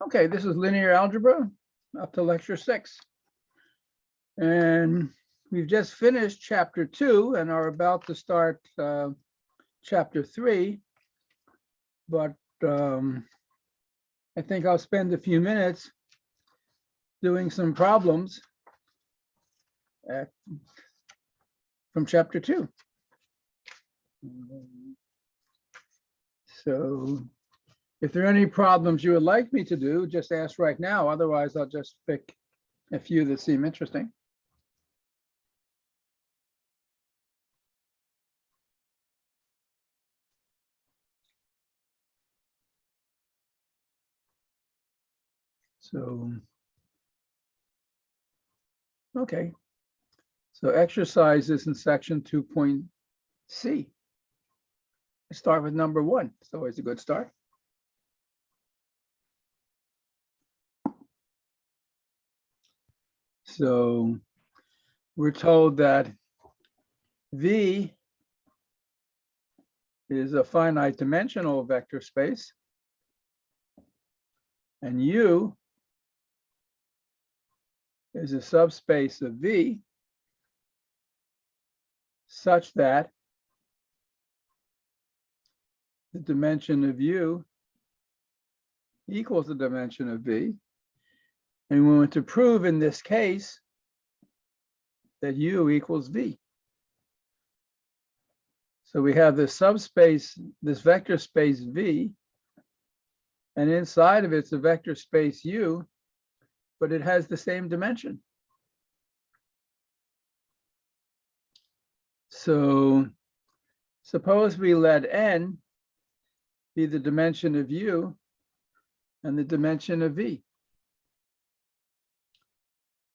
Okay, this is linear algebra up to lecture 6. And we've just finished chapter 2 and are about to start chapter 3. But I think I'll spend a few minutes doing some problems from chapter 2. So if there are any problems you would like me to do, just ask right now. Otherwise, I'll just pick a few that seem interesting. So, okay. So exercises in section 2.C. Start with number 1. It's always a good start. So we're told that V is a finite dimensional vector space, and U is a subspace of V such that the dimension of U equals the dimension of V. And we want to prove in this case that U equals V. So we have this subspace, this vector space V, and inside of it's a vector space U, but it has the same dimension. So suppose we let N be the dimension of U and the dimension of V.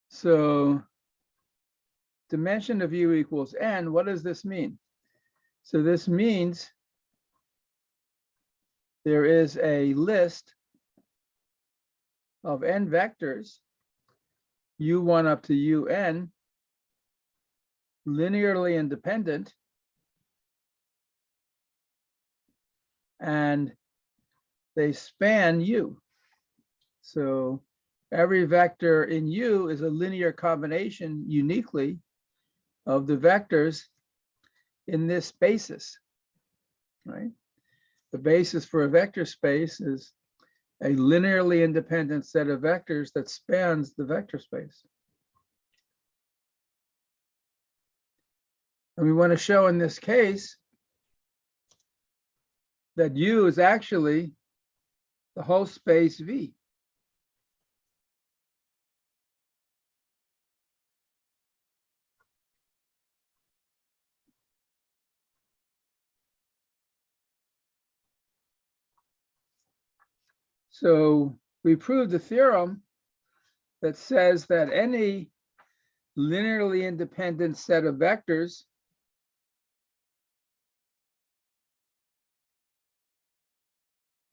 So dimension of U equals N. What does this mean? So this means there is a list of N vectors, U1 up to UN, linearly independent, and they span U. So every vector in U is a linear combination uniquely of the vectors in this basis, right? The basis for a vector space is a linearly independent set of vectors that spans the vector space. And we want to show in this case that U is actually the whole space V. So we proved the theorem that says that any linearly independent set of vectors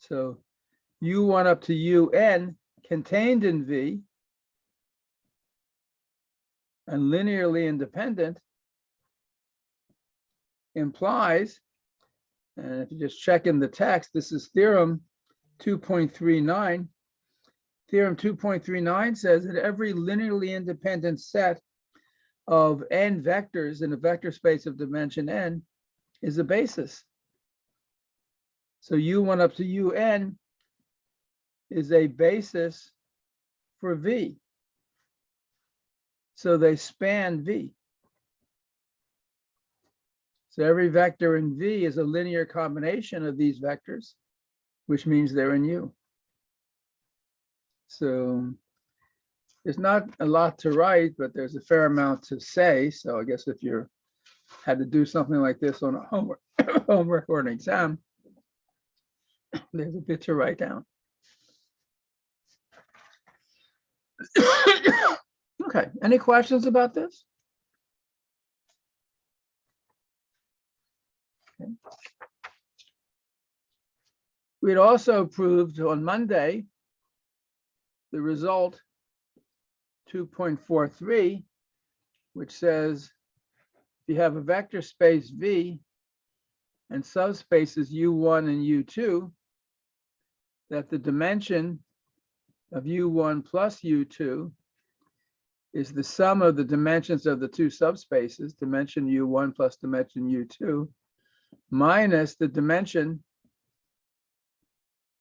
so U1 up to UN contained in V and linearly independent implies, and if you just check in the text, this is theorem 2.39. Theorem 2.39 says that every linearly independent set of N vectors in a vector space of dimension N is a basis. So U1 up to UN is a basis for V. So they span V. So every vector in V is a linear combination of these vectors, which means they're in U. So there's not a lot to write, but there's a fair amount to say. So I guess if you had to do something like this on a homework or an exam, there's a bit to write down. Okay, any questions about this? Okay. We'd also proved on Monday the result 2.43, which says if you have a vector space V and subspaces U1 and U2, that the dimension of U1 plus U2 is the sum of the dimensions of the two subspaces, dimension U1 plus dimension U2, minus the dimension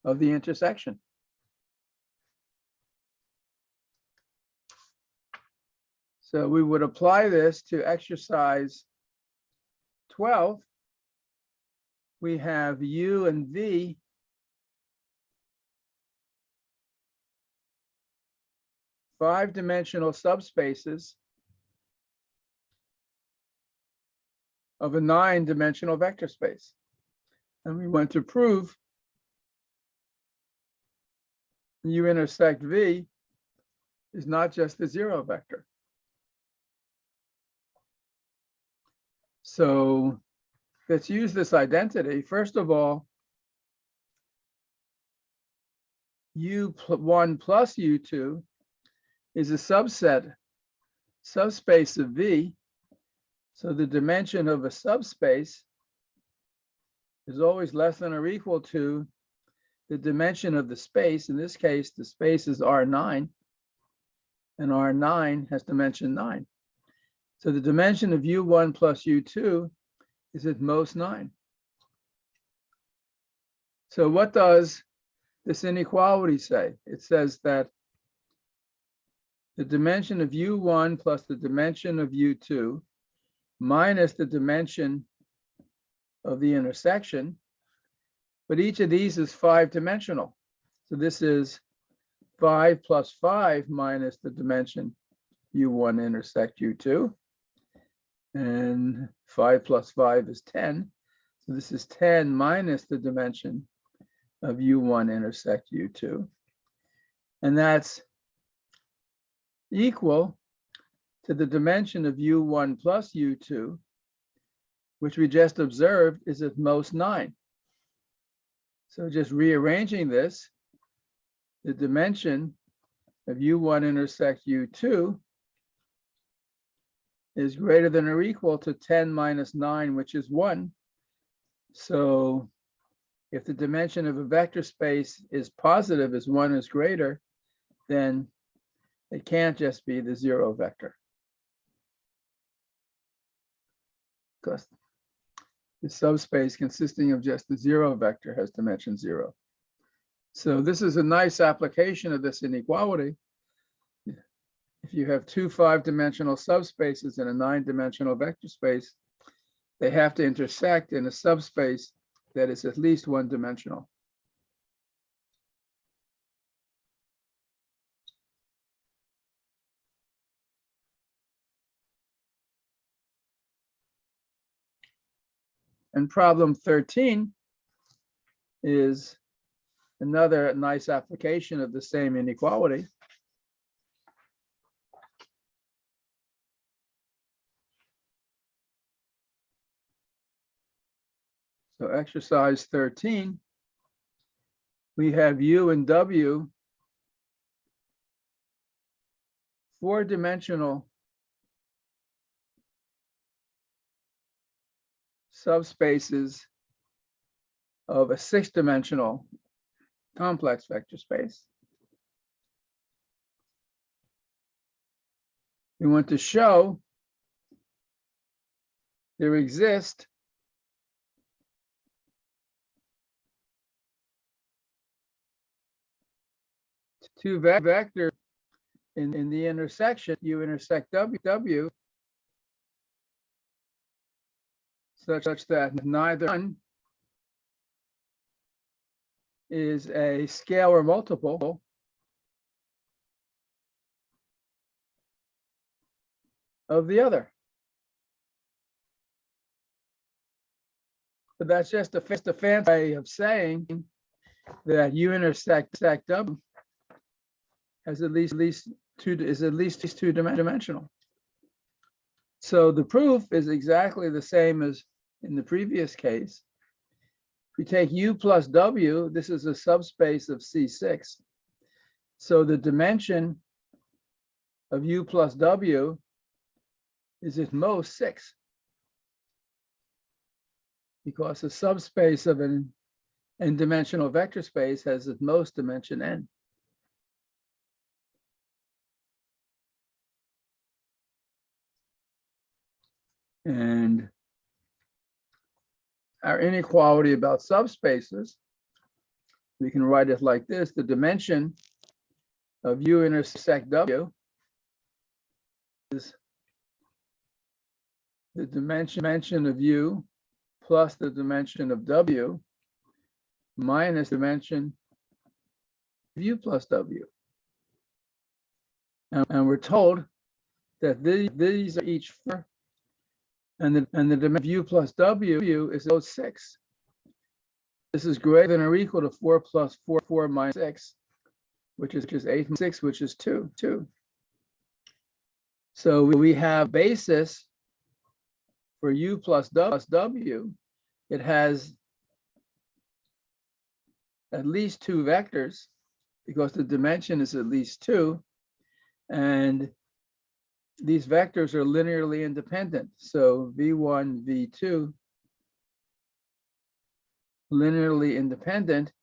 of the intersection. So we would apply this to exercise 12. We have U and V five-dimensional subspaces of a nine-dimensional vector space. And we want to prove U intersect V is not just the zero vector. So let's use this identity. First of all, U1 plus U2 is a subspace of V. So the dimension of a subspace is always less than or equal to the dimension of the space. In this case, the space is R9, and R9 has dimension 9. So the dimension of U1 plus U2 is at most 9. So what does this inequality say? It says that the dimension of U1 plus the dimension of U2 minus the dimension of the intersection, but each of these is five-dimensional. So this is 5 plus 5 minus the dimension U1 intersect U2. And 5 plus 5 is 10. So this is 10 minus the dimension of U1 intersect U2. And that's equal to the dimension of U1 plus U2, which we just observed is at most 9. So just rearranging this, the dimension of U1 intersect U2 is greater than or equal to 10 minus 9, which is 1. So if the dimension of a vector space is positive as 1 is greater, then it can't just be the zero vector, because the subspace consisting of just the zero vector has dimension 0. So this is a nice application of this inequality. If you have two five-dimensional subspaces in a nine-dimensional vector space, they have to intersect in a subspace that is at least one-dimensional. And problem 13 is another nice application of the same inequality. So exercise 13, we have U and W four-dimensional subspaces of a six-dimensional complex vector space. We want to show there exist two vectors in the intersection U intersect W such that neither one is a scalar multiple of the other. But that's just a fancy way of saying that U intersect W has at least two-dimensional. So the proof is exactly the same as in the previous case. If we take U plus W, this is a subspace of C6. So the dimension of U plus W is at most 6, because a subspace of an n-dimensional vector space has at most dimension n. And our inequality about subspaces, we can write it like this: the dimension of U intersect W is the dimension of U plus the dimension of W minus dimension of U plus W. And we're told that these are each 4, and the dimension of U plus W is 6. This is greater than or equal to 4 plus 4 minus 6, which is 8 and 6, which is 2. So we have basis for U plus W. It has at least 2 vectors because the dimension is at least 2. And these vectors are linearly independent. So V1, V2, linearly independent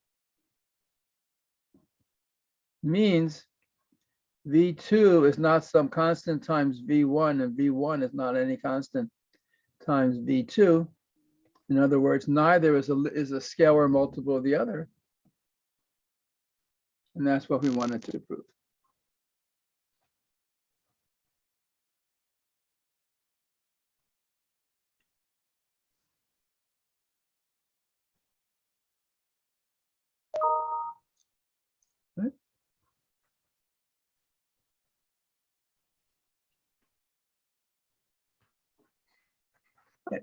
means V2 is not some constant times V1, and V1 is not any constant times V2. In other words, neither is a scalar multiple of the other. And that's what we wanted to prove. Right. Okay.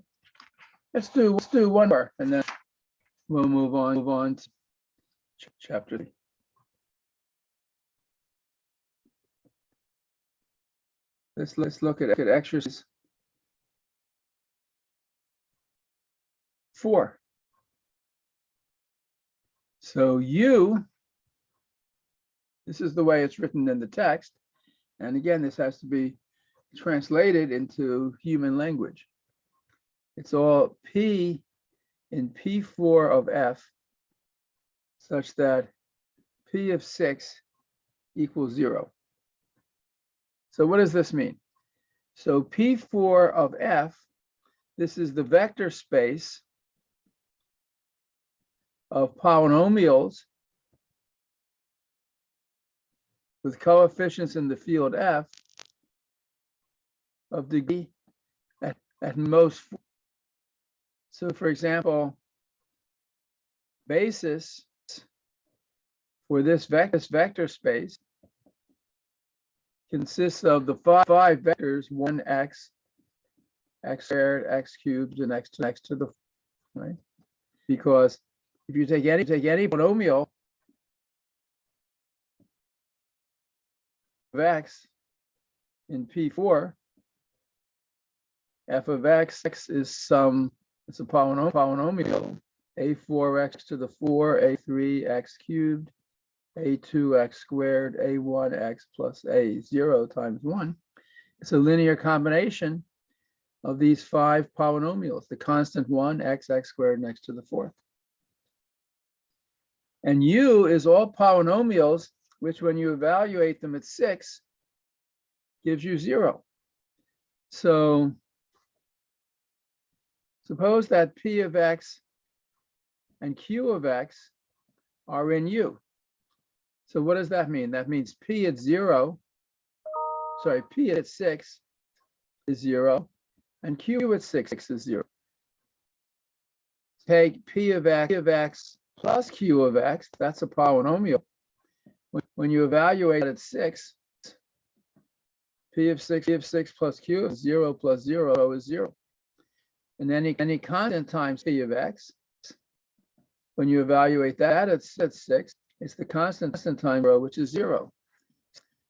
Let's do one more, and then we'll move on to chapter 3. Let's look at exercise 4. So U, this is the way it's written in the text. And again, this has to be translated into human language. It's all P in P4 of F, such that P of 6 equals 0. So what does this mean? So P4 of F, this is the vector space of polynomials with coefficients in the field F of degree at most 4. So for example, basis for this vector space consists of the 5 vectors: 1x, x squared, x cubed, and x to the 4, right? Because if you take any polynomial of x in P4, f of x is it's a polynomial, a4x to the 4, a3x cubed, a2x squared, a1x plus a0 times 1. It's a linear combination of these 5 polynomials, the constant 1, x squared, and x to the 4th. And U is all polynomials, which when you evaluate them at 6, gives you 0. So suppose that P of x and Q of x are in U. So what does that mean? That means P at 6 is 0, and Q at 6 is 0. Take P of x plus Q of x, that's a polynomial. When you evaluate at 6, P of 6 plus Q of 0 plus 0 is 0. And any constant times P of x, when you evaluate that at 6, it's the constant times 0, which is 0.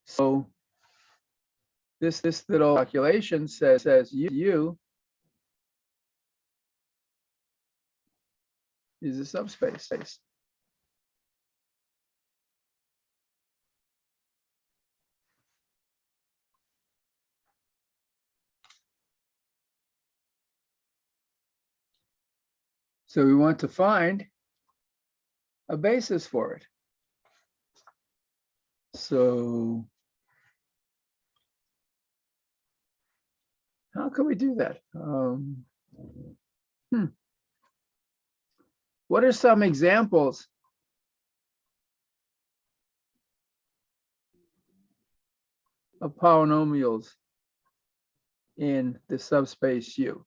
So this little calculation says U is a subspace. So we want to find a basis for it. So How can we do that? What are some examples of polynomials in the subspace U?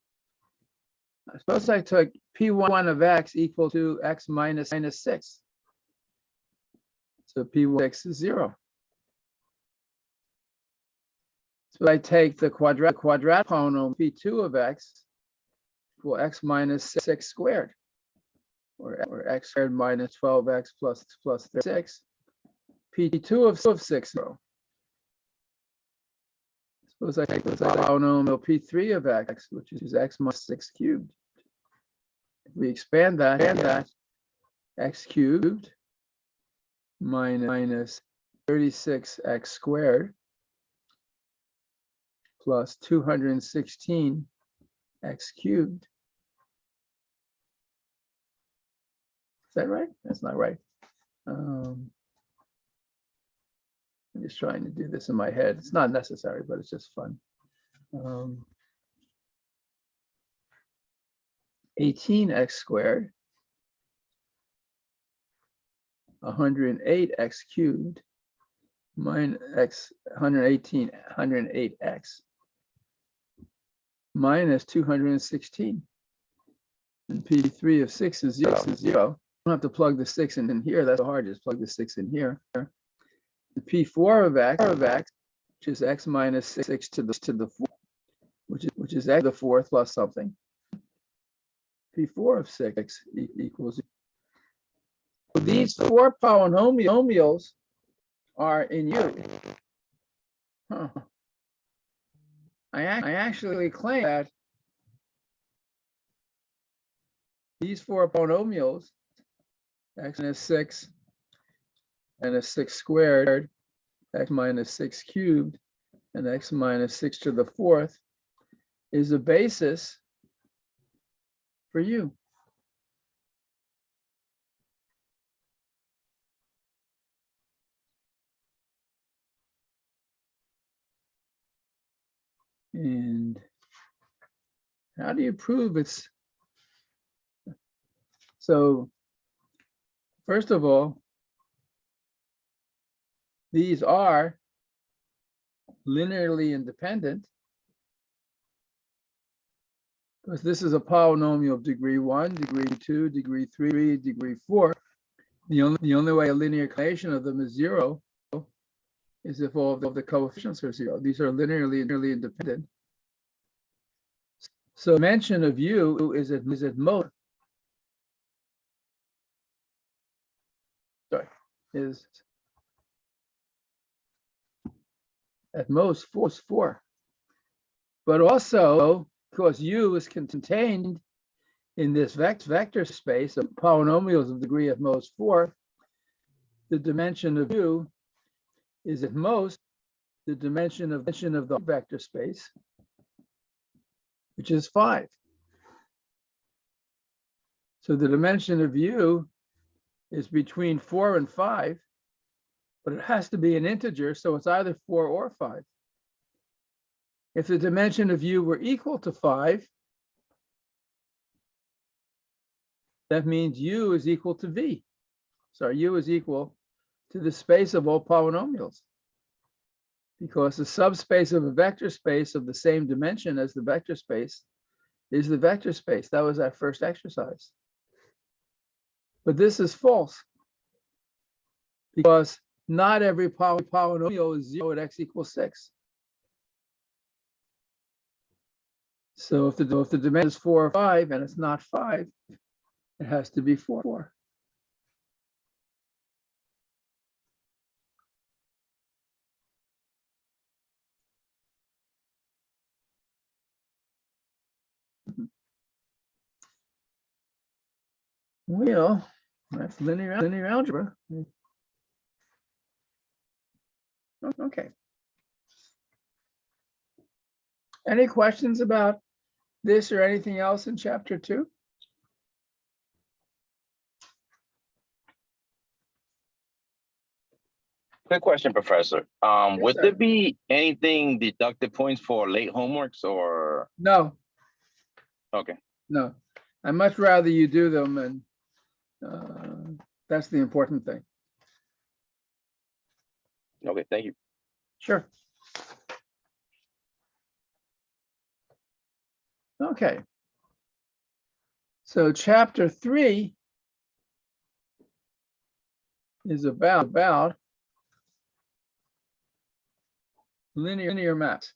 Suppose I took P1 of x equal to x minus 6. So P6 is 0. So I take the quadratic polynomial P2 of x equal x minus 6 squared, or x squared minus 12x plus 6. P2 of 6, 0. Suppose I take the polynomial P3 of x, which is x minus 6 cubed. If we expand that, x cubed minus 36x squared plus 216 x cubed. Is that right? That's not right. I'm just trying to do this in my head. It's not necessary, but it's just fun. 18x squared, 108x cubed, minus x, 108x minus 216. And P3 of 6 is 0. You don't have to plug the 6 in here. That's hard. Just plug the 6 in here. The P4 of x, which is x minus 6 to the 4th, which is x to the 4th plus something. P4 of 6 equals. So these 4 polynomials are in U. I actually claim that these 4 polynomials, x minus 6 and a 6 squared, x minus 6 cubed, and x minus 6 to the 4th, is a basis for U. And how do you prove it's? So, first of all, these are linearly independent because this is a polynomial of degree 1, degree 2, degree 3, degree 4. The only way a linear combination of them is 0 is if all of the coefficients are 0. These are linearly independent. So dimension of U is at most at most 4. But also, because U is contained in this vector space of polynomials of degree at most 4, the dimension of U is at most the dimension of the vector space, which is 5. So the dimension of U is between 4 and 5, but it has to be an integer, so it's either 4 or 5. If the dimension of U were equal to 5, that means U is equal to V. So U is equal to the space of all polynomials, because the subspace of a vector space of the same dimension as the vector space is the vector space. That was our first exercise. But this is false, because not every polynomial is 0 at x equals 6. So if the dimension is 4 or 5 and it's not 5, it has to be 4. Well, that's linear algebra. Okay. Any questions about this or anything else in chapter 2? Quick question, Professor. Yes, Would sir. there be anything deducted points for late homeworks or? No, Okay. no. I'd much rather you do them, and that's the important thing. Okay, thank you. Sure. Okay. So chapter 3 is about linear maps.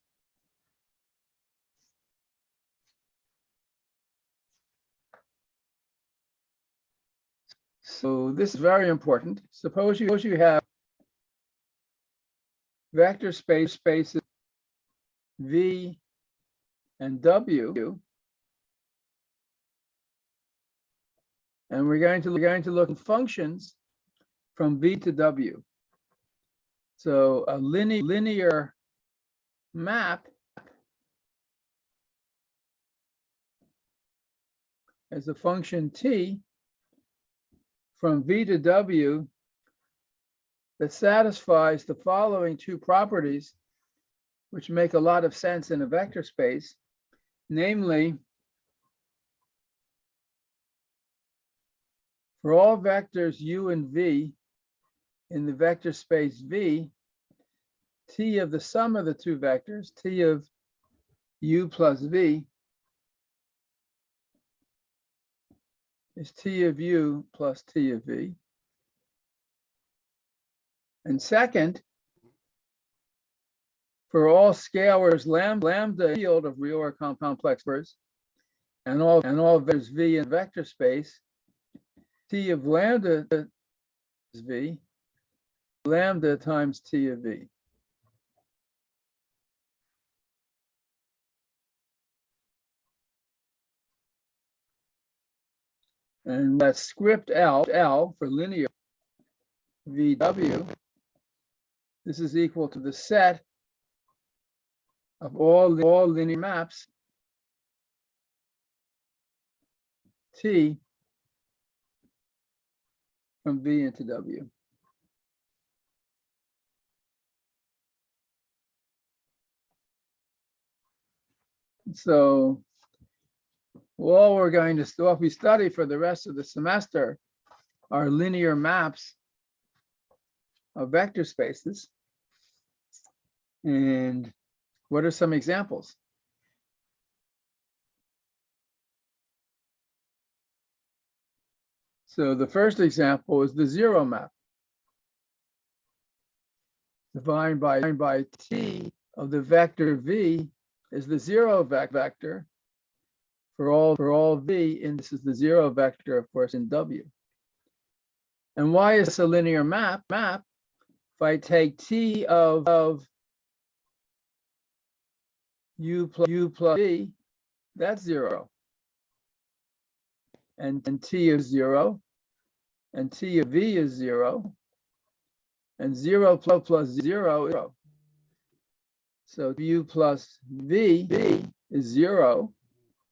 So this is very important. Suppose you have vector spaces V and W, and we're going to look at functions from V to W. So a linear map as a function T from V to W that satisfies the following two properties, which make a lot of sense in a vector space, namely, for all vectors U and V in the vector space V, T of the sum of the two vectors, T of U plus V, is T of U plus T of V. And second, for all scalars lambda field of real or complex numbers, and all vectors V in vector space, T of lambda is V, lambda times T of V. And that's script L for linear VW. This is equal to the set of all linear maps T from V into W. So what we study for the rest of the semester are linear maps of vector spaces. And what are some examples? So the first example is the zero map, defined by T of the vector V is the zero vector for all V, and this is the zero vector, of course, in W. And why is this a linear map? If I take T of U plus V, that's zero. And T is zero, and T of V is zero, and 0 plus 0 is 0. So U plus V is 0,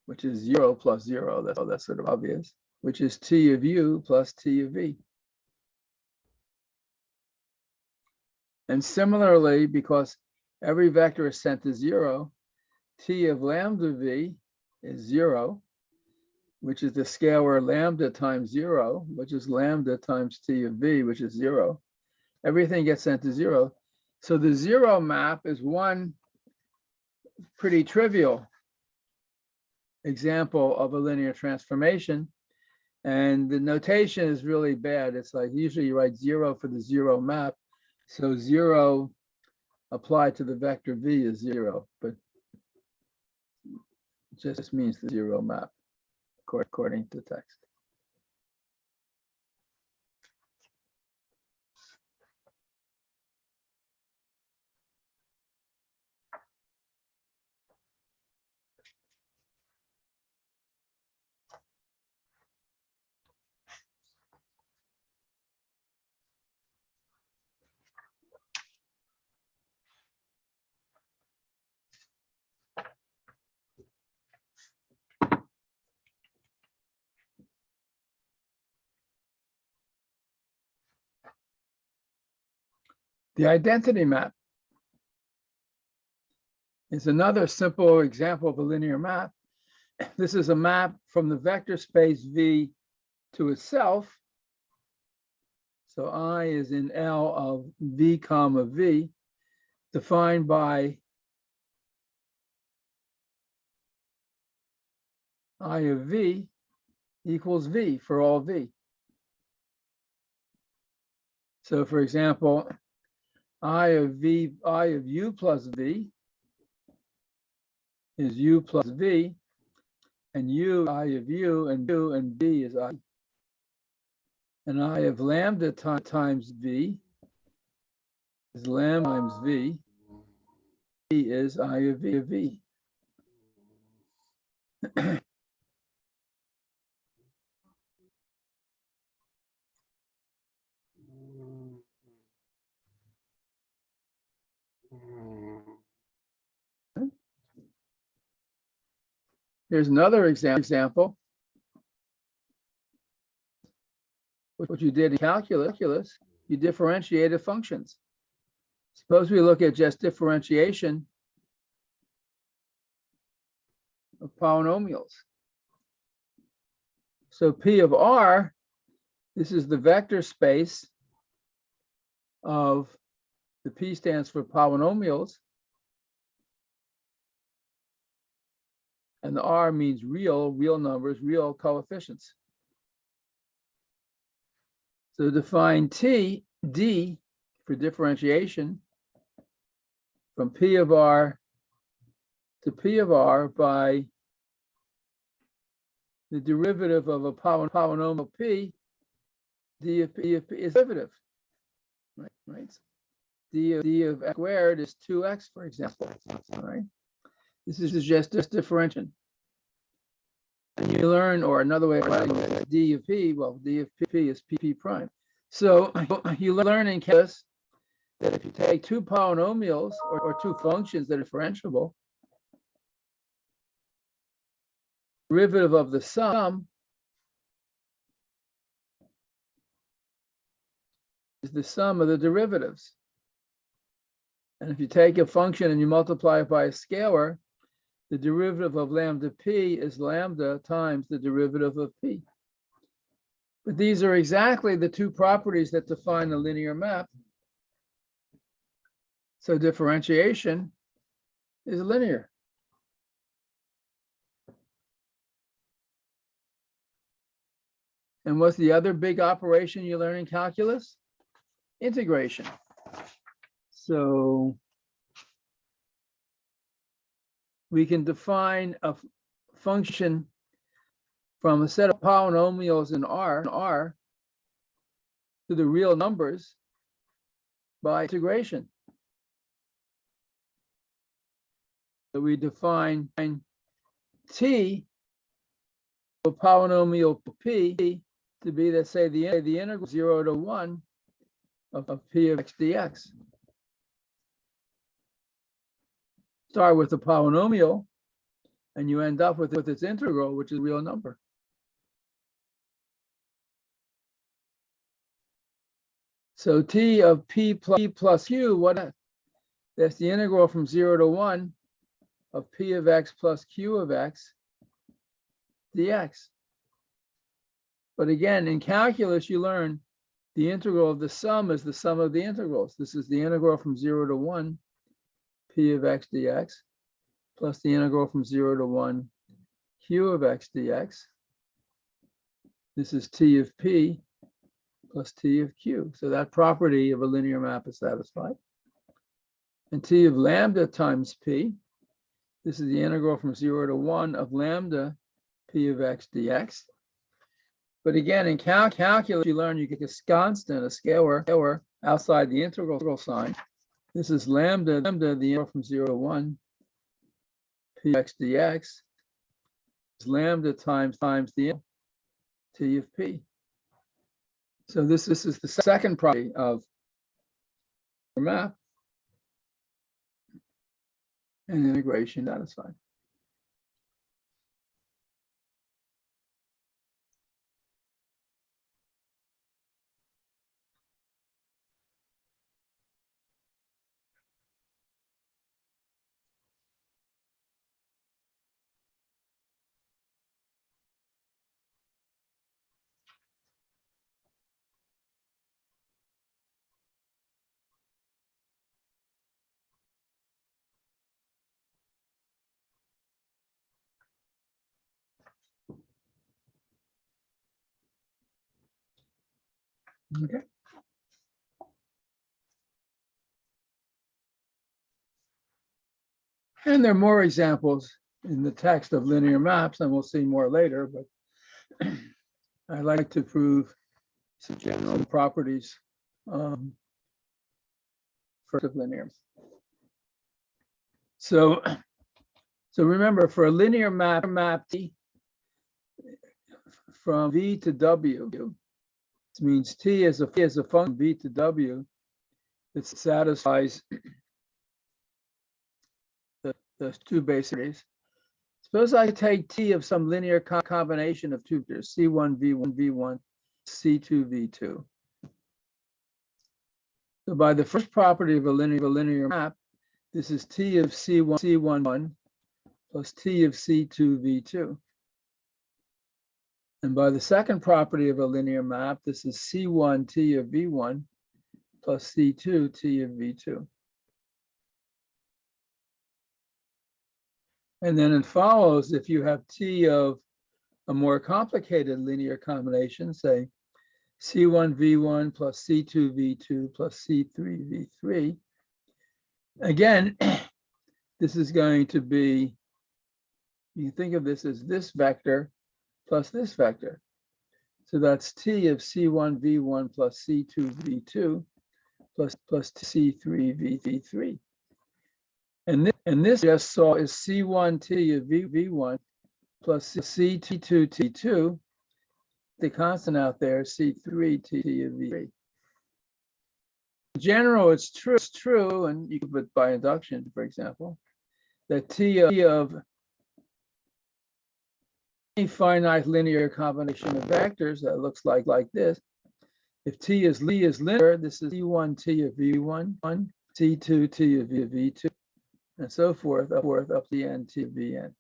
which is 0 plus 0, that's sort of obvious, which is T of U plus T of V. And similarly, because every vector is sent to 0, T of lambda V is 0, which is the scalar lambda times 0, which is lambda times T of V, which is 0. Everything gets sent to 0. So the zero map is one pretty trivial example of a linear transformation. And the notation is really bad. It's like usually you write 0 for the zero map. So 0 applied to the vector V is 0, but it just means the zero map according to text. The identity map is another simple example of a linear map. This is a map from the vector space V to itself. So I is in L of V comma V, defined by I of V equals V for all V. So for example, I of U plus V is U plus V, and I of U and V is I. And I of lambda times V is lambda times V. V is I of V. Here's another example. What you did in calculus, you differentiated functions. Suppose we look at just differentiation of polynomials. So P of R, this is the vector space of the P stands for polynomials, and the R means real numbers, real coefficients. So define D for differentiation from P of R to P of R by the derivative of a polynomial P. D of P is derivative, right? D of x squared is 2x, for example, right? This is just differentiation. And you learn, or another way of writing it, D of P, well, D of P is P prime. So you learn in calculus that if you take two polynomials or two functions that are differentiable, derivative of the sum is the sum of the derivatives. And if you take a function and you multiply it by a scalar, the derivative of lambda P is lambda times the derivative of P. But these are exactly the two properties that define a linear map. So differentiation is linear. And what's the other big operation you learn in calculus? Integration. So we can define a function from a set of polynomials in R to the real numbers by integration. So we define T of polynomial P to be, let's say, the integral 0 to 1 of P of x dx. Start with the polynomial, and you end up with its integral, which is a real number. So T of P plus Q, that's the integral from 0 to 1 of P of x plus Q of x dx. But again, in calculus, you learn the integral of the sum is the sum of the integrals. This is the integral from 0 to 1 P of x dx plus the integral from 0 to 1 Q of x dx. This is T of P plus T of Q. So that property of a linear map is satisfied. And T of lambda times P, this is the integral from 0 to 1 of lambda P of x dx. But again, in calculus, you learn you get this constant, a scalar outside the integral sign. This is lambda, the integral from 0 to 1 P of x dx is lambda times the T of P. So this is the second property of the map, and integration satisfied. Okay. And there are more examples in the text of linear maps, and we'll see more later, but I like to prove some general properties for linear. So remember, for a linear map T from V to W, this means T is a function V to W that satisfies the two basics. Suppose I take T of some linear combination of two vectors, C1, V1, V1, C2, V2. So by the first property of a linear map, this is T of C1, C11 plus T of C2, V2. And by the second property of a linear map, this is C1, T of V1 plus C2, T of V2. And then it follows, if you have T of a more complicated linear combination, say C1, V1 plus C2, V2 plus C3, V3. Again, this is going to be, you can think of this as this vector plus this vector. So that's T of C1, V1 plus C2, V2 plus C3, V3. And this just saw is C1 T of V1 plus C2 T2. The constant out there is C3 T of V3. In general, it's true, and you can put by induction, for example, that T of any finite linear combination of vectors that looks like this. If T is linear, this is C1 T of V1, C2 T of V2, and so forth, up to the n T of Vn.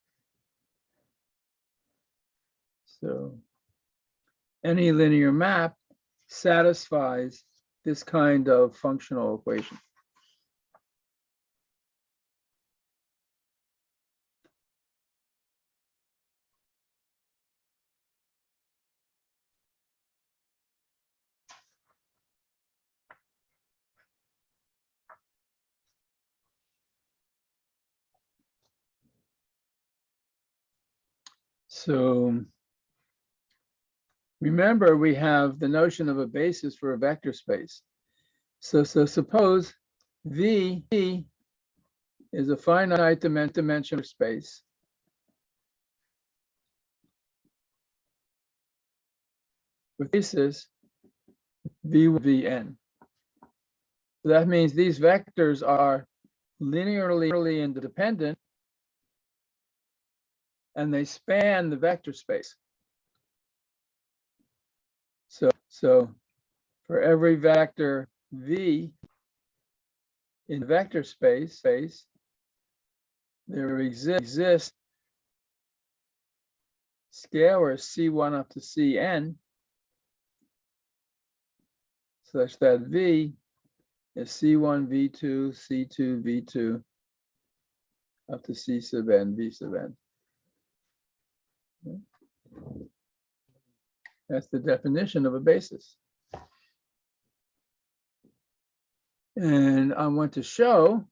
So any linear map satisfies this kind of functional equation. So remember, we have the notion of a basis for a vector space. So suppose V is a finite dimensional space with basis Vn. So that means these vectors are linearly independent, and they span the vector space. So for every vector V in the vector space, there exists scalars C1 up to Cn, such that V is C1, V2, C2, V2, up to C sub n, V sub n. That's the definition of a basis. And I want to show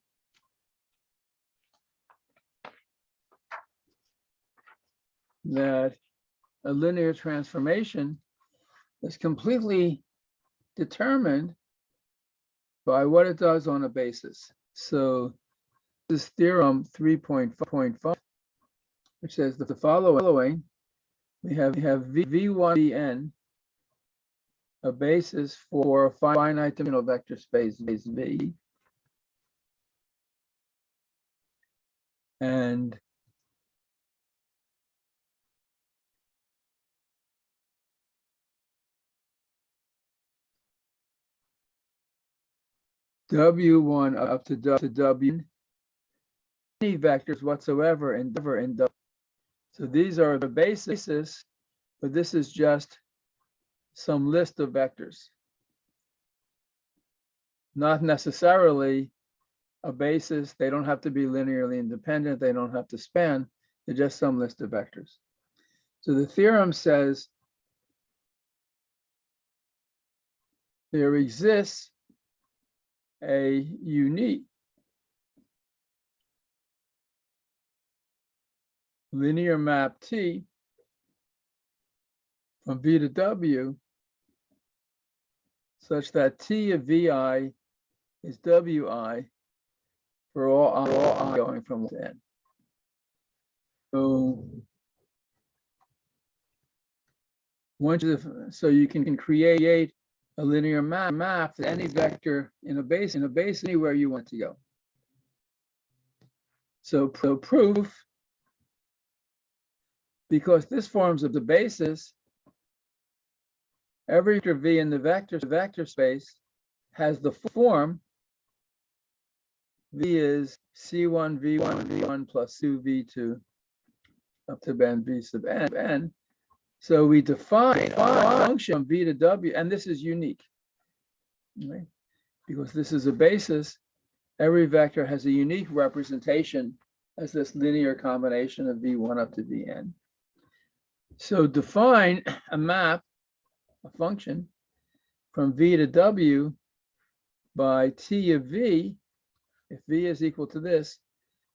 that a linear transformation is completely determined by what it does on a basis. So this is theorem 3.5, which says the following. We have V1 Vn, a basis for a finite dimensional vector space V. And W1 up to W, any vectors whatsoever in W. So these are the bases, but this is just some list of vectors. Not necessarily a basis. They don't have to be linearly independent. They don't have to span. They're just some list of vectors. So the theorem says there exists a unique linear map T from V to W such that T of VI is WI for all I going from 1 to n. So you can create a linear map to any vector in a base anywhere you want to go. So proof, because this forms of the basis, every vector V in the vector space has the form V is C1 V1 V1 plus 2 V2 up to n V sub n. So we define a function V to W, and this is unique, right? Because this is a basis. Every vector has a unique representation as this linear combination of V1 up to Vn. So define a map, a function from V to W by T of V, if V is equal to this,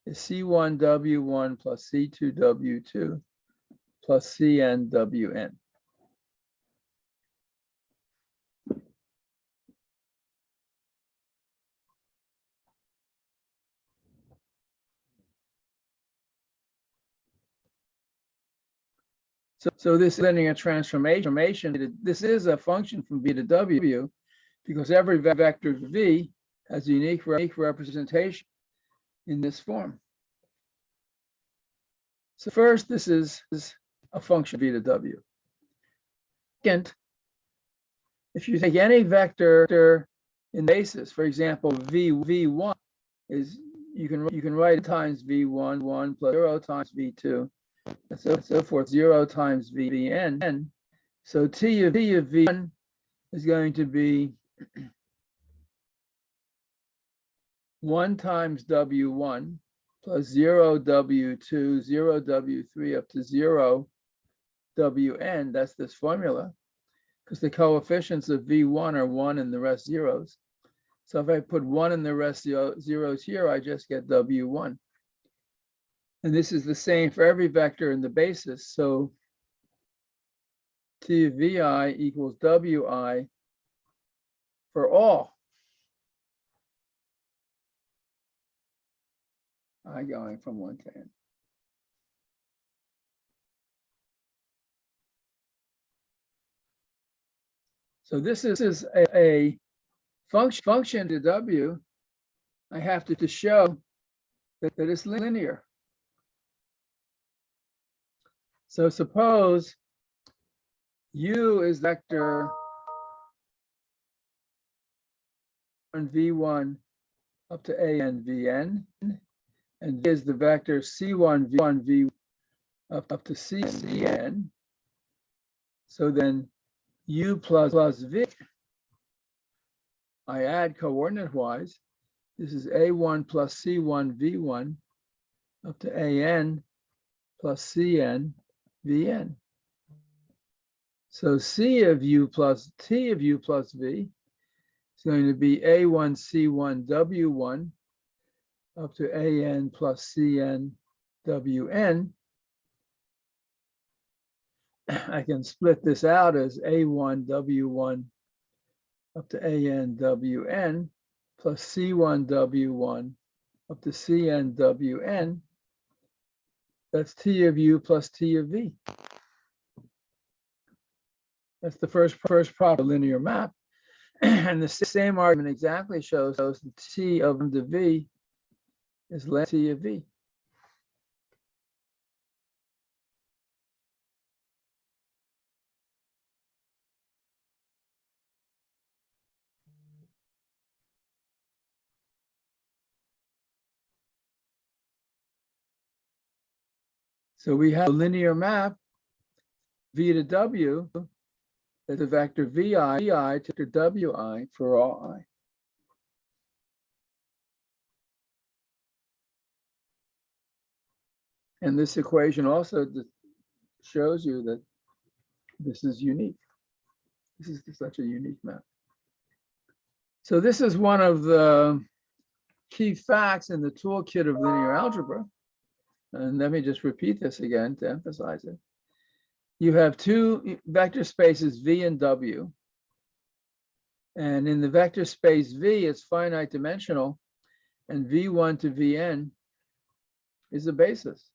is C1 W1 plus C2 W2 plus Cn Wn. So this linear transformation, this is a function from V to W because every vector V has a unique representation in this form. So first, this is a function V to W. Second, if you take any vector in basis, for example, V1 is, you can write it times V1 1 plus 0 times V2 and so forth, 0 times Vn. So T of V1 is going to be 1 times W1 plus 0 W2, 0 W3 up to 0 Wn. That's this formula, because the coefficients of V1 are 1 and the rest zeros. So if I put 1 and the rest zeros here, I just get W1. And this is the same for every vector in the basis. So T of Vi equals Wi for all I going from 1 to n. So this is a function to W. I have to show that it's linear. So suppose U is vector V1 up to an Vn, and V is the vector C1 V1 V up to Cn. So then U plus V, I add coordinate-wise. This is A1 plus C1 V1 up to An plus Cn Vn. So C of U plus T of U plus V is going to be A1 C1 W1 up to An plus Cn Wn. I can split this out as A1 W1 up to An Wn plus C1 W1 up to Cn Wn. That's T of U plus T of V. That's the first proper linear map. And the same argument exactly shows that T of the V is less T of V. So we have a linear map V to W, that's a vector Vi to Wi for all I. And this equation also shows you that this is unique. This is such a unique map. So this is one of the key facts in the toolkit of linear algebra. And let me just repeat this again to emphasize it. You have two vector spaces V and W. And in the vector space V, it's finite dimensional, and V1 to Vn is the basis.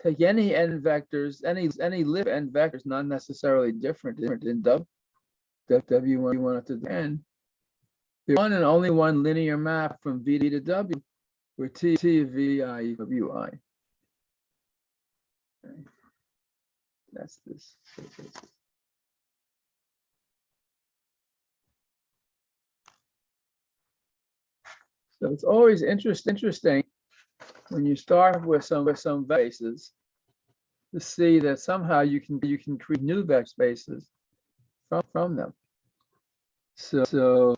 Take any n vectors, any lib n vectors, not necessarily different in W1 to n. There's one and only one linear map from V to W, where T of Vi equals Wi. Okay. That's this. So it's always interesting when you start with some bases to see that somehow you can create new vector spaces from them. So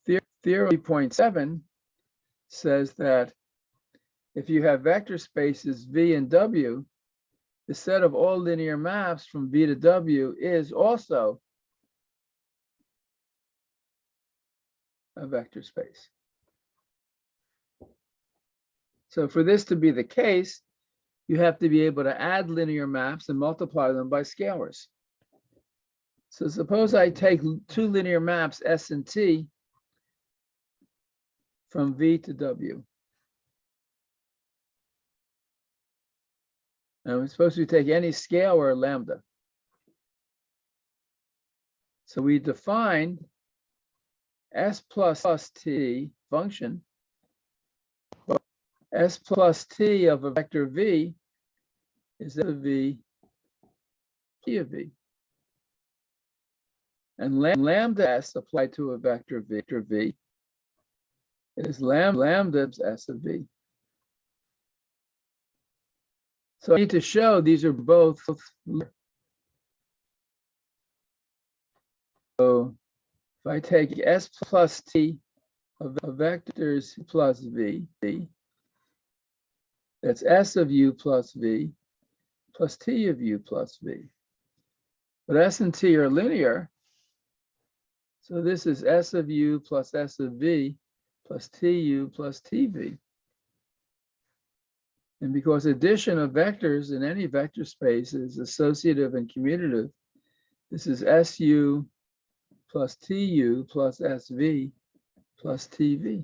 theorem 3.7 says that if you have vector spaces V and W, the set of all linear maps from V to W is also a vector space. So for this to be the case, you have to be able to add linear maps and multiply them by scalars. So suppose I take two linear maps, S and T, from V to W. And we're supposed to take any scalar lambda. So we defined S plus T function. S plus T of a vector V is a V, T of V. And lambda S applied to a vector V is lambda S of V. So I need to show these are both. So if I take S plus T of vectors plus V, that's S of U plus V plus T of U plus V. But S and T are linear. So this is S of U plus S of V plus TU plus TV. And because addition of vectors in any vector space is associative and commutative, this is SU plus TU plus SV plus TV.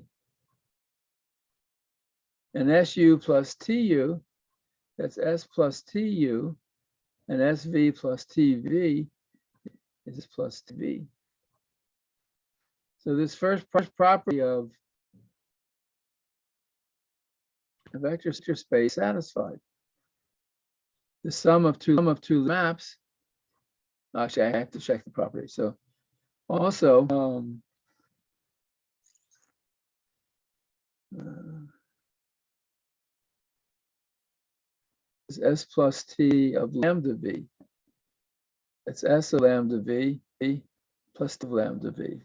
And SU plus TU, that's S plus TU, and SV plus TV is plus TV. So this first property of a vector space satisfied. The sum of two maps. Actually, I have to check the property. So also is S plus T of lambda V. It's S of lambda V plus T of lambda V.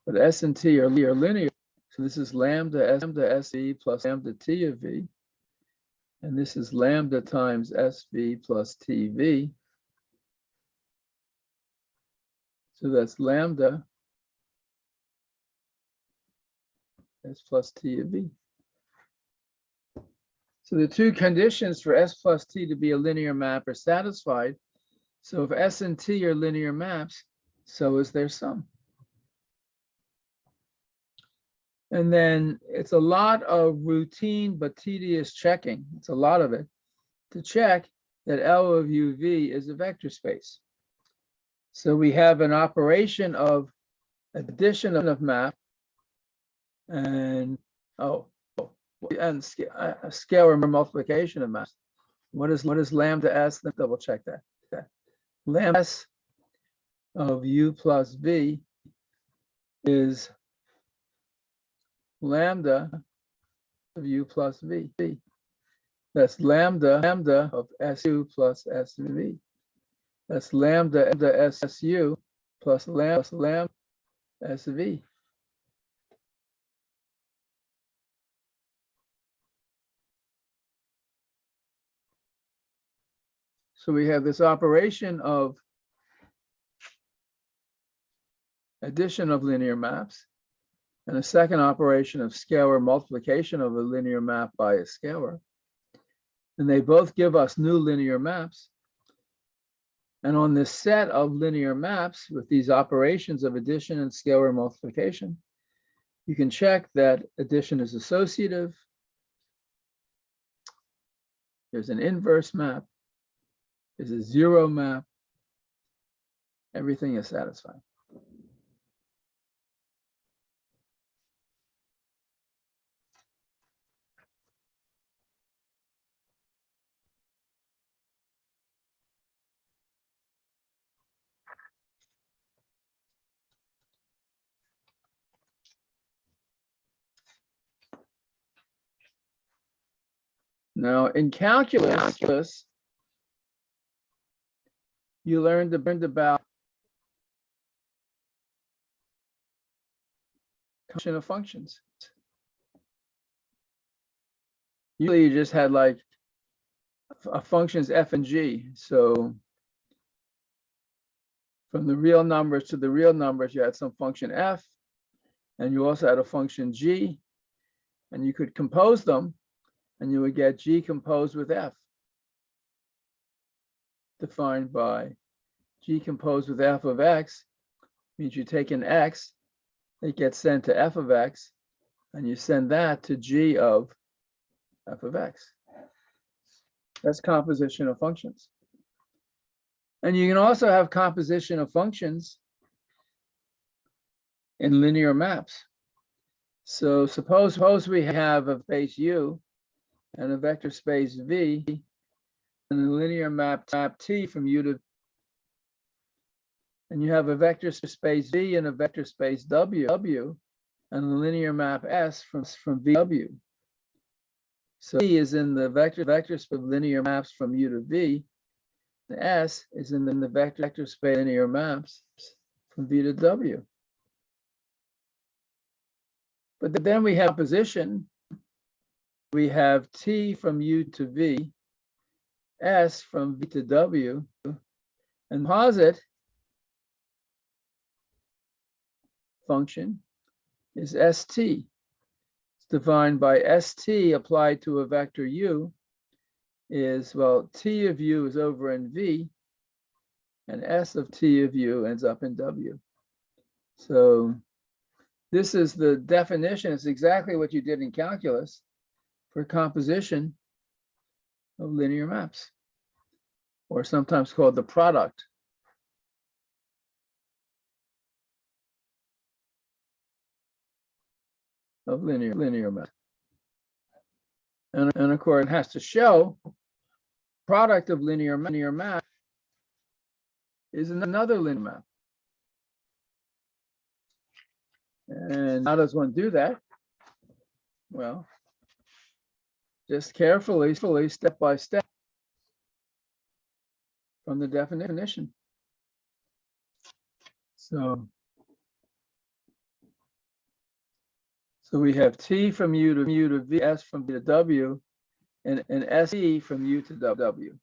But S and T are linear. So this is lambda SV plus lambda T of V. And this is lambda times SV plus TV. So that's lambda S plus T of V. So the two conditions for S plus T to be a linear map are satisfied. So if S and T are linear maps, so is their sum. And then it's a lot of routine but tedious checking. It's a lot of it to check that L of UV is a vector space. So we have an operation of addition of map and scalar multiplication of maps. What is lambda S? Let's double check that. Okay. Lambda S of U plus V is lambda of U plus V. That's lambda of SU plus SV. That's lambda SU plus lambda SV. So we have this operation of addition of linear maps, and a second operation of scalar multiplication of a linear map by a scalar. And they both give us new linear maps. And on this set of linear maps with these operations of addition and scalar multiplication, you can check that addition is associative. There's an inverse map. There's a zero map. Everything is satisfied. Now, in calculus, you learned about function of functions. Usually, you just had like functions f and g. So, from the real numbers to the real numbers, you had some function f, and you also had a function g, and you could compose them, and you would get g composed with f, defined by g composed with f of x, means you take an x, it gets sent to f of x, and you send that to g of f of x. That's composition of functions. And you can also have composition of functions in linear maps. So suppose we have a space U and a vector space V and a linear map T from U to, and you have a vector space V and a vector space W and a linear map S from VW. So V is in the vector space of linear maps from U to V. The S is in the vector space linear maps from V to W. But then we have composition. We have T from U to V, S from V to W, and composite function is ST. It's defined by ST applied to a vector U is, well, T of U is over in V, and S of T of U ends up in W. So this is the definition. It's exactly what you did in calculus for composition of linear maps, or sometimes called the product of linear maps. And of course, it has to show product of linear map is another linear map. And how does one do that? Well, just carefully, step by step from the definition. So we have T from U to V, S from V to W, and ST from U to W.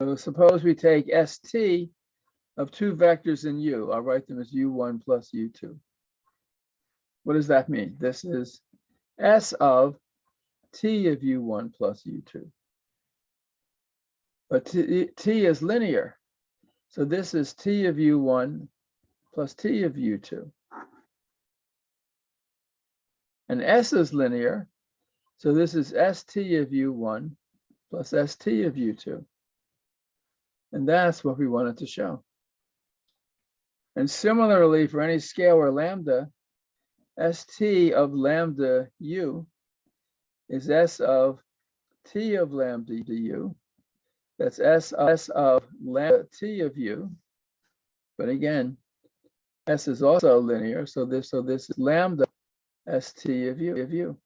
So suppose we take ST of two vectors in U. I'll write them as U1 plus U2. What does that mean? This is S of T of U1 plus U2. But T is linear. So this is T of U1 plus T of U2. And S is linear. So this is ST of U1 plus ST of U2. And that's what we wanted to show. And similarly, for any scalar lambda, ST of lambda U is S of T of lambda U. That's S of lambda T of U. But again, S is also linear, so this is lambda ST of U.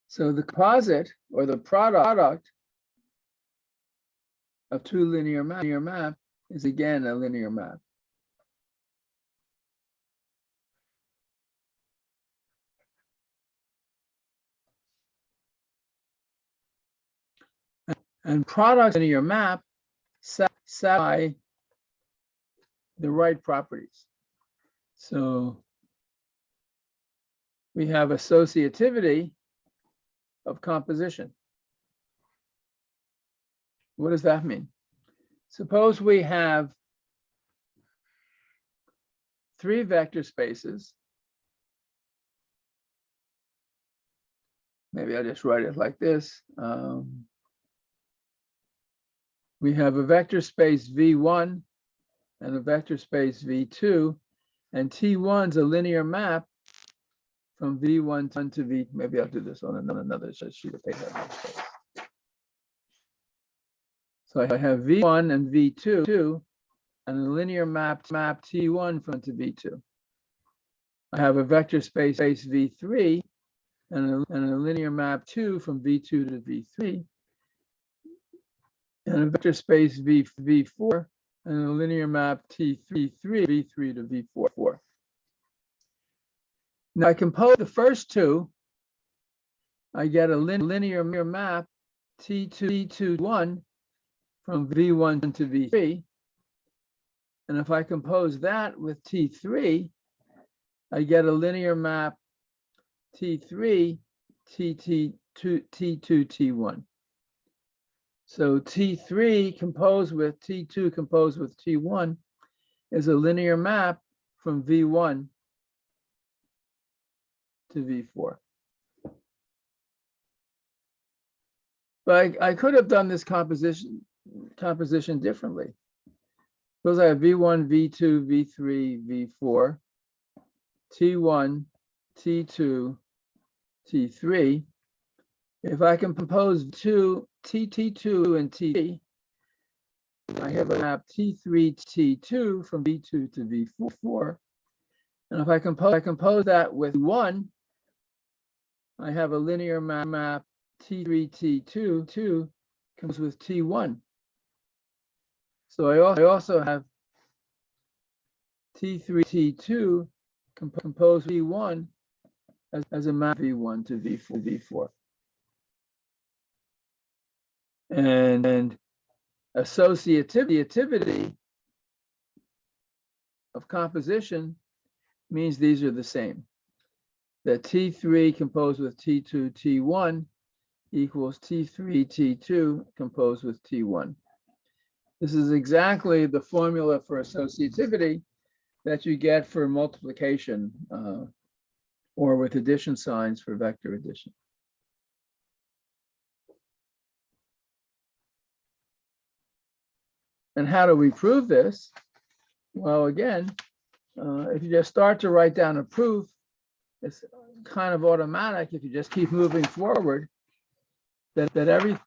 So the composite, or the product of two linear map is again a linear map. And product of linear map satisfy the right properties. So we have associativity of composition. What does that mean? Suppose we have 3 vector spaces. Maybe I'll just write it like this. We have a vector space V1 and a vector space V2, and T1's a linear map from V1 to V. Maybe I'll do this on another sheet of paper. So I have V1 and V2 and a linear map T1 from to V2. I have a vector space V3 and a linear map 2 from V2 to V3, and a vector space V4 and a linear map V3 to V4. Now I compose the first two, I get a linear map T1 from V1 to V3. And if I compose that with T3, I get a linear map T3, T2, T1. So T3 composed with T2 composed with T1 is a linear map from V1 to V4. But I could have done this composition differently. Suppose I have V1, V2, V3, V4, T1, T2, T3. If I can compose T2 and T3, I have a map T3, T2 from V2 to V4. And if I compose that with 1, I have a linear map T3, T2 comes with T1. So I also have T3, T2 composed V1 as a map V1 to V4. And associativity of composition means these are the same. That T3 composed with T2, T1 equals T3, T2 composed with T1. This is exactly the formula for associativity that you get for multiplication or with addition signs for vector addition. And how do we prove this? Well, again, if you just start to write down a proof, it's kind of automatic if you just keep moving forward, that everything's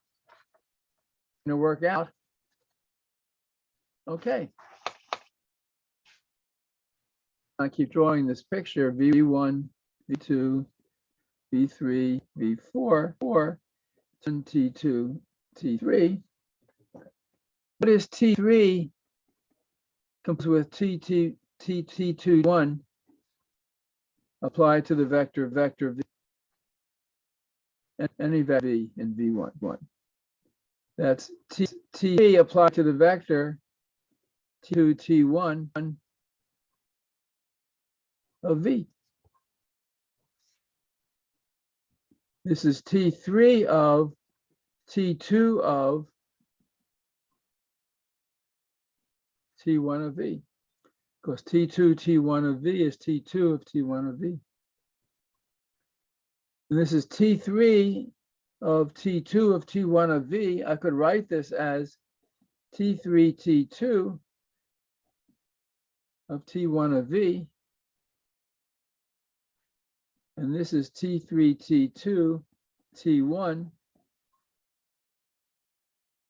going to work out. Okay. I keep drawing this picture, V1, V2, V3, V4, T2, T3. What is T3 comes with T2, applied to the vector V, and any V in V1. That's T applied to the vector T2, T1 of V. This is T3 of T2 of T1 of V, because T2, T1 of V is T2 of T1 of V. And this is T3 of T2 of T1 of V. I could write this as T3, T2 of T1 of V. And this is T3, T2, T1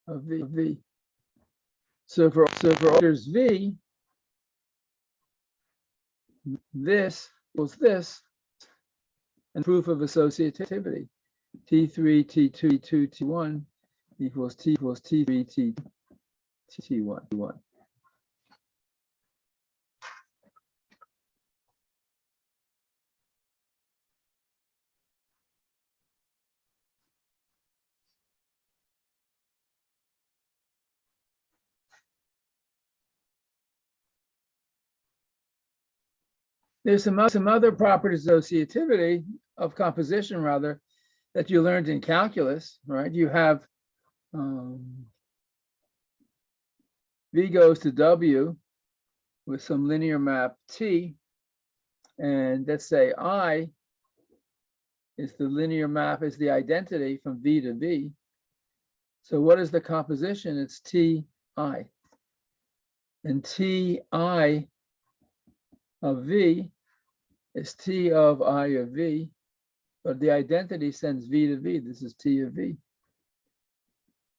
of V. So for orders V, this equals this, and proof of associativity. T3, T2, T1 equals T3, T1. There's some other properties of associativity of composition, rather, that you learned in calculus, right? You have V goes to W with some linear map T, and let's say I is the linear map, is the identity from V to V. So what is the composition? It's Ti. And Ti of V is T of I of V, but the identity sends V to V. This is T of V.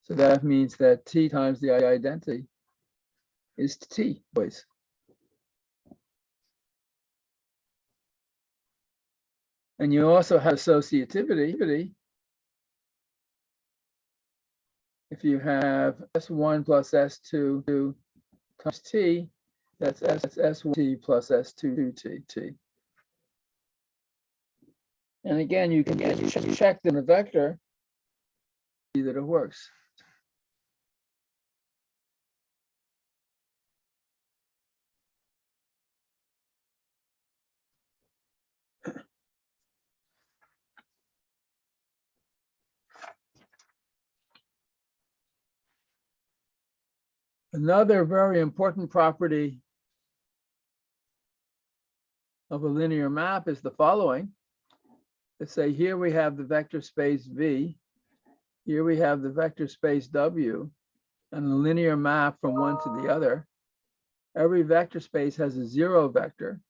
So that means that T times the identity is T, boys. And you also have associativity. If you have S1 plus S2 times T, that's S1T plus S2T. And again, you can check in the vector, see that it works. Another very important property of a linear map is the following. Let's say here we have the vector space V, here we have the vector space W, and a linear map from one to the other. Every vector space has a zero vector.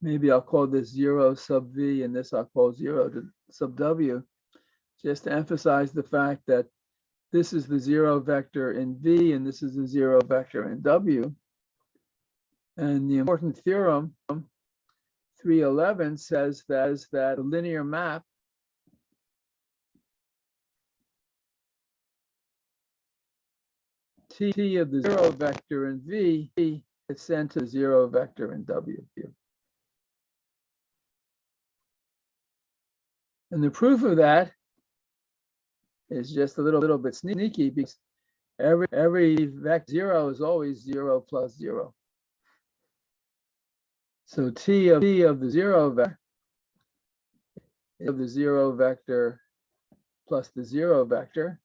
Maybe I'll call this 0 sub V, and this I'll call 0 sub W, just to emphasize the fact that this is the zero vector in V, and this is the zero vector in W. And the important theorem, 311, says that a linear map T of the zero vector in V is sent to the zero vector in W. And the proof of that is just a little bit sneaky, because every vector 0 is always 0 plus 0. So T of the zero vector plus the zero vector.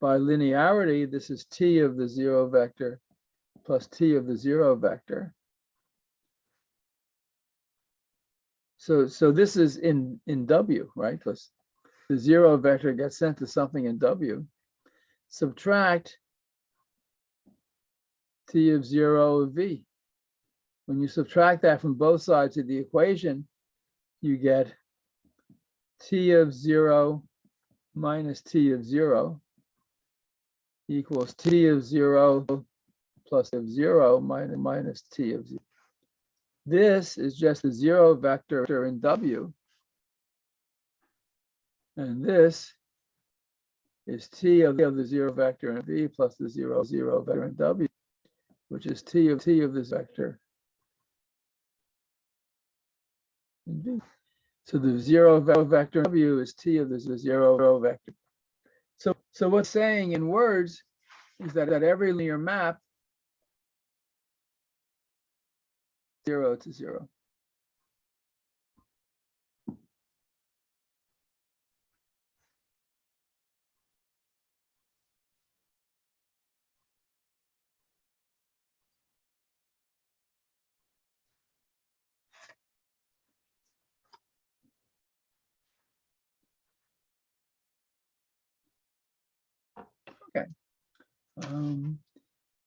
By linearity, this is T of the zero vector plus T of the zero vector. So this is in W, right? Because the zero vector gets sent to something in W. Subtract T of 0 of V. When you subtract that from both sides of the equation, you get T of 0 minus T of 0 equals T of 0 plus of 0 minus T of 0. This is just the zero vector in W. And this is T of the zero vector in V plus the zero vector in W, which is T of this vector in V. So the zero vector in W is T of the zero vector. So what's saying in words is that every linear map 0 to 0. Okay.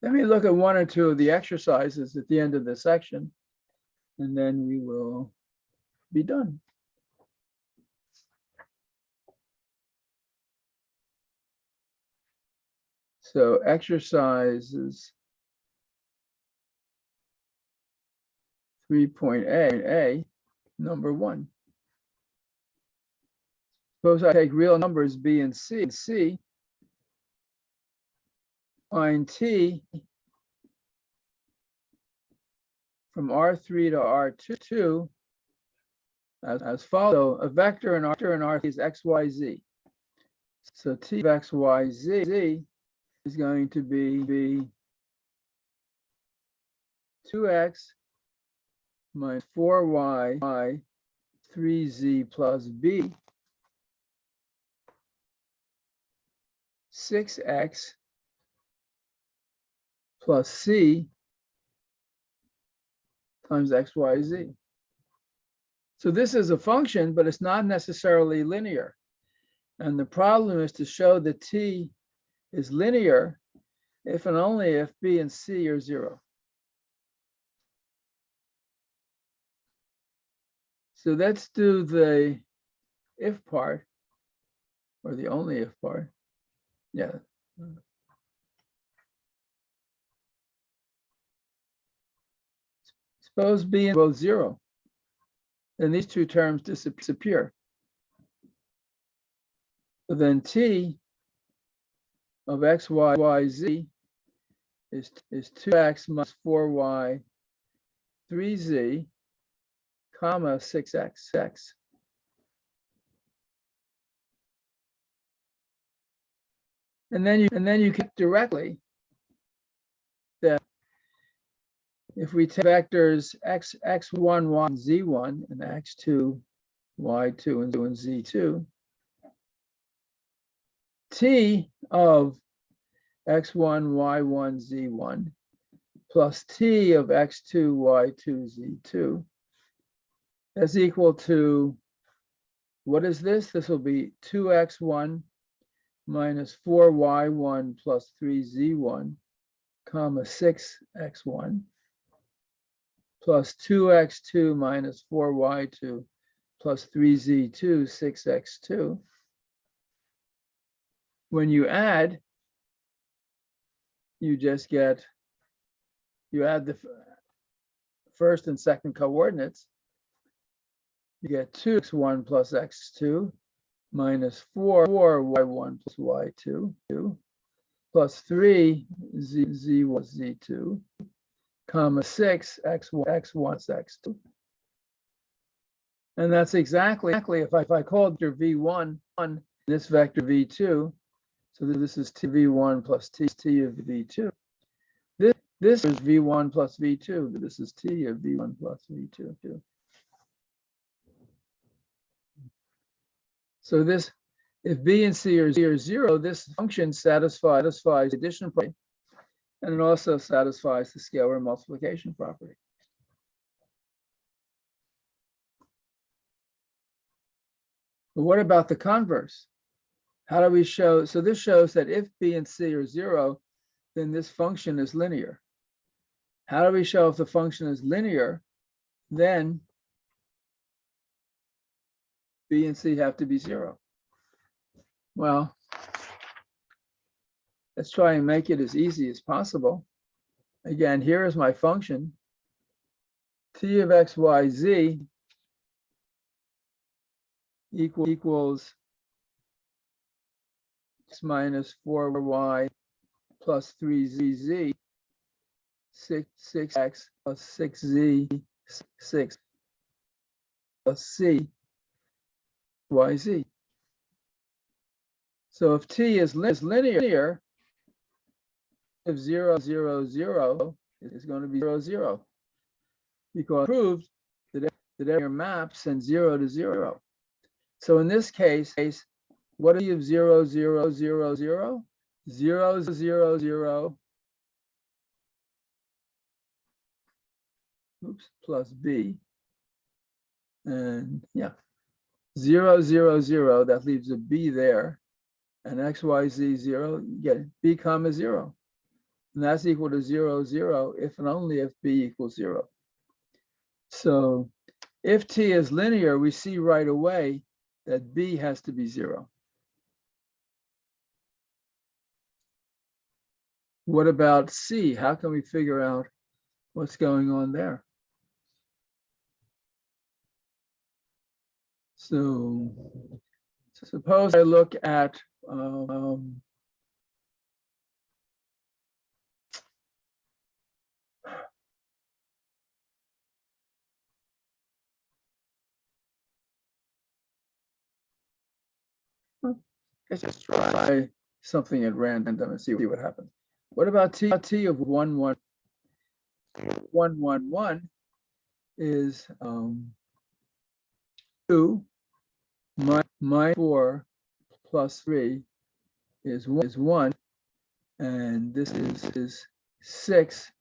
Let me look at one or two of the exercises at the end of this section, and then we will be done. So exercises 3.A, number 1. Suppose I take real numbers B and C, find T from R3 to R2 as follows. A vector in R is XYZ. So T of XYZ is going to be 2x minus 4y 3z plus b 6x plus c times x, y, z. So this is a function, but it's not necessarily linear. And the problem is to show that t is linear if and only if b and c are 0. So let's do the if part, or the only if part. Yeah. Suppose b and both 0. Then these two terms disappear. So then t of x, y, z is 2x minus 4y 3z, comma 6x. And then you get directly that if we take vectors x1, y, z1, and x2, y2, and z2, t of x1, y1, z1 plus t of x2, y2, z2 is equal to, what is this? This will be 2x1 minus 4y1 plus 3z1, comma 6x1 plus 2x2 minus 4y2 plus 3z2, 6x2. When you add, you just get, you add the first and second coordinates, you get 2x1 plus x2 minus 4y1 plus y2 plus 3 z1 z2, comma 6 x1 x2. And that's exactly if I call vector v1 this vector v2, so this is t v1 plus t of v2. This is v1 plus v2. This is t of v1 plus v2. So this, if b and c are 0, this function satisfies the addition property, and it also satisfies the scalar multiplication property. But what about the converse? How do we show? So this shows that if b and c are 0, then this function is linear. How do we show if the function is linear? Then b and c have to be 0. Well, let's try and make it as easy as possible. Again, here is my function. T of x, y, z equals x minus 4y plus 3z, 6x plus 6z, 6 plus c, yz. So if t is linear, if 0, 0, 0 is going to be 0, 0, because it proved that every map sends 0 to 0. So in this case, what do you have 0, 0, 0, 0? 0, 0, 0, oops, plus b. And yeah, 0, 0, 0, that leaves a b there. And x, y, z, 0, you get it, b comma 0. And that's equal to 0, 0, if and only if b equals 0. So if t is linear, we see right away that b has to be 0. What about c? How can we figure out what's going on there? So suppose I look at let's just try something at random and see what happens. What about t of 1, 1? 1, 1, 1 is 2 minus 4 plus 3 is 1, and this is 6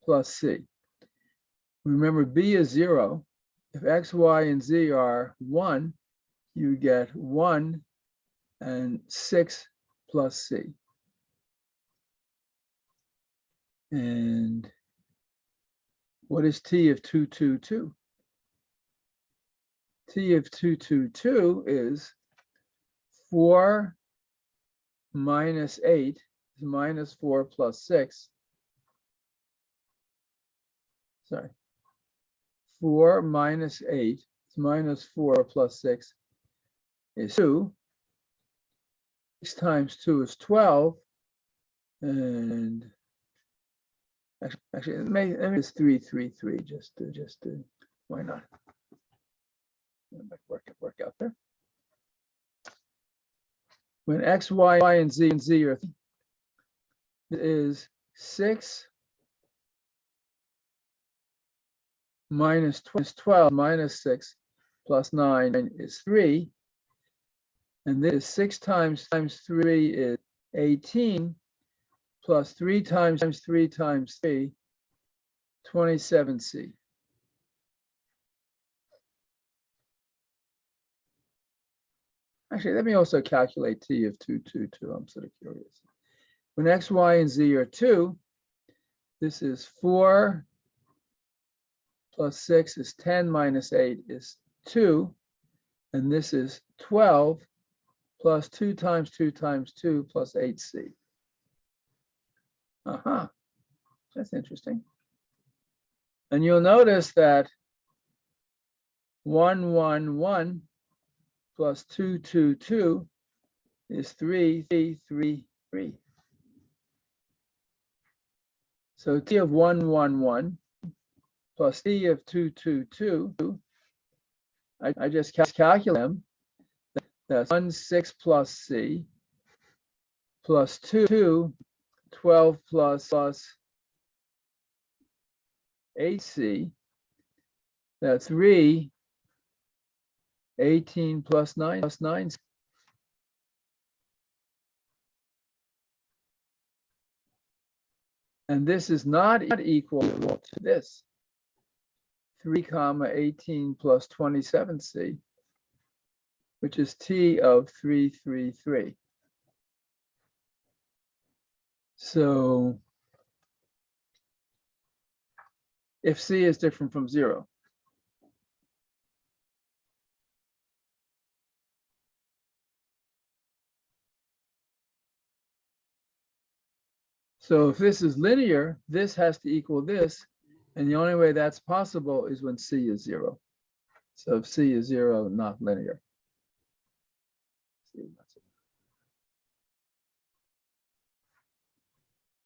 plus c. Remember, b is 0. If x, y, and z are 1, you get 1 and 6 plus c. And what is t of 2, 2, 2? T of 2, 2, 2 is 4 minus 8 is minus 4 plus 6. Sorry. 4 minus 8 is minus 4 plus 6 is 2. 6 times 2 is 12. And actually, it's 3, 3, 3. Just to why not? It might work out there. When x, y, and z are is 6 minus 12 minus 6 plus 9 is 3. And this 6 times 3 is 18 plus 3 times 3 times 3, 27c. Actually, let me also calculate t of 2, 2, 2. I'm sort of curious. When x, y, and z are 2, this is 4 plus 6 is 10 minus 8 is 2. And this is 12 plus 2 times 2 times 2 plus 8c. That's interesting. And you'll notice that 1, 1, 1 plus 2, 2, 2 is 3, 3, 3, 3. So t of 1, 1, 1 plus t of 2, 2, 2, I just calculate them. That's 1, 6 plus c plus 2, 12 plus 8c. That's 3, 18 plus 9 plus 9. And this is not equal to this. 3, 18 plus 27c, which is t of 3, 3, 3. So if c is different from 0. So if this is linear, this has to equal this. And the only way that's possible is when c is 0. So if c is 0, not linear.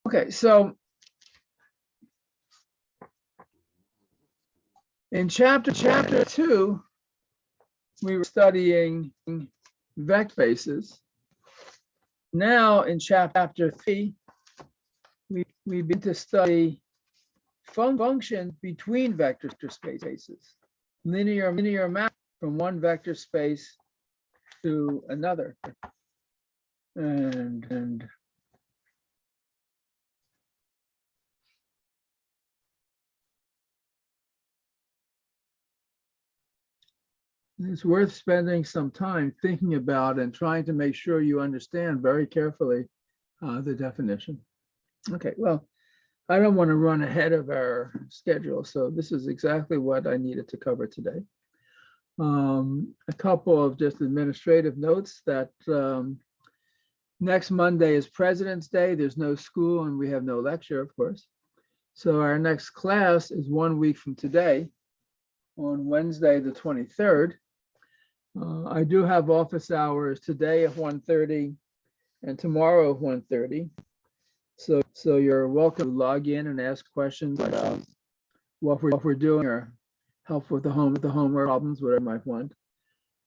Okay, so in chapter 2, we were studying vector spaces. Now in chapter 3, we begin to study functions between vector spaces, linear map from one vector space to another. And it's worth spending some time thinking about and trying to make sure you understand very carefully the definition. Okay, well, I don't want to run ahead of our schedule, so this is exactly what I needed to cover today. A couple of just administrative notes that next Monday is President's Day. There's no school and we have no lecture, of course. So our next class is 1 week from today, on Wednesday, the 23rd. I do have office hours today at 1:30 and tomorrow at 1:30. So you're welcome to log in and ask questions about what we're doing or help with the homework problems, whatever you might want.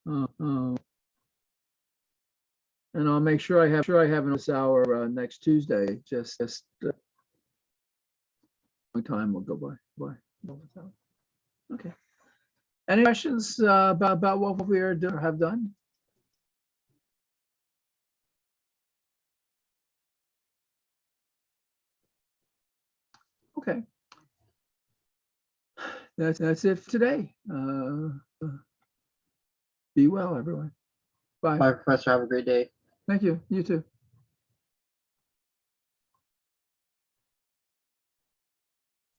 And I'll make sure I have an office hour next Tuesday. time will go by. Okay. Any questions about what we are doing or have done? Okay. That's it for today. Be well, everyone. Bye. Bye, Professor. Have a great day. Thank you. You too.